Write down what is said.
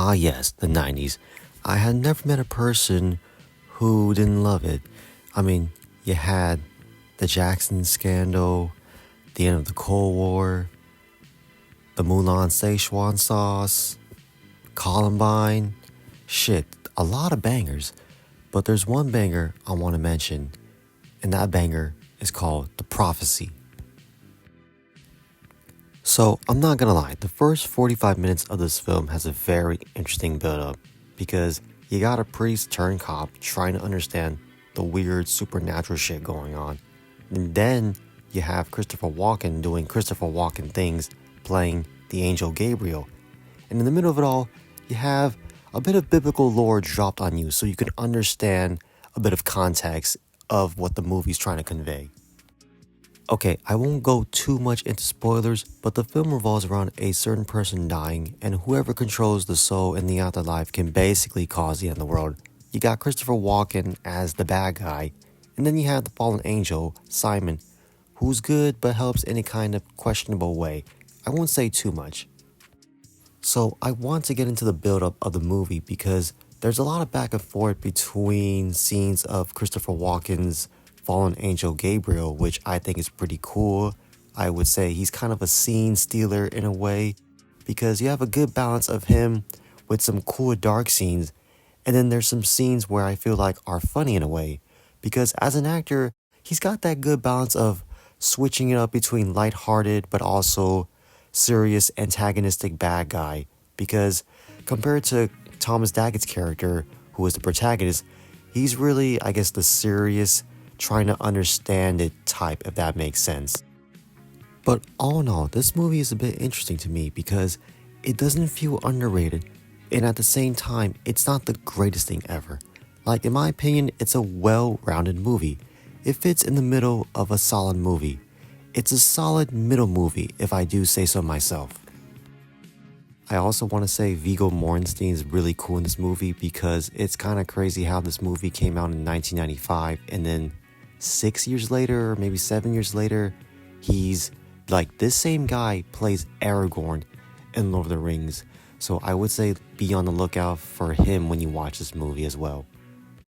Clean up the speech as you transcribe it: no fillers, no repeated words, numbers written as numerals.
Ah, yes, the 90s. I had never met a person who didn't love it. I mean, you had the Jackson scandal, the end of the Cold War, the Mulan Szechuan sauce, Columbine. Shit, a lot of bangers. But there's one banger I want to mention, and that banger is called The Prophecy. So, I'm not gonna lie, the first 45 minutes of this film has a very interesting build-up because you got a priest turned cop trying to understand the weird supernatural shit going on. And then you have Christopher Walken doing Christopher Walken things, playing the angel Gabriel. And in the middle of it all, you have a bit of biblical lore dropped on you so you can understand a bit of context of what the movie's trying to convey. Okay, I won't go too much into spoilers, but the film revolves around a certain person dying, and whoever controls the soul in the afterlife can basically cause the end of the world. You got Christopher Walken as the bad guy, and then you have the fallen angel, Simon, who's good but helps in a kind of questionable way. I won't say too much. So I want to get into the build-up of the movie because there's a lot of back and forth between scenes of Christopher Walken's fallen angel Gabriel, which I think is pretty cool. I would say he's kind of a scene stealer in a way because you have a good balance of him with some cool dark scenes, and then there's some scenes where I feel like are funny in a way because as an actor, he's got that good balance of switching it up between lighthearted but also serious antagonistic bad guy because compared to Thomas Daggett's character, who is the protagonist, he's really, I guess, the serious trying to understand it type, if that makes sense. But all in all, this movie is a bit interesting to me because it doesn't feel underrated, and at the same time, it's not the greatest thing ever. Like, in my opinion, it's a well-rounded movie. It fits in the middle of a solid movie. It's a solid middle movie, if I do say so myself. I also want to say Viggo Mortensen is really cool in this movie because it's kind of crazy how this movie came out in 1995 and then 6 years later, or maybe 7 years later, he's like this same guy plays Aragorn in Lord of the Rings. So I would say be on the lookout for him when you watch this movie as well.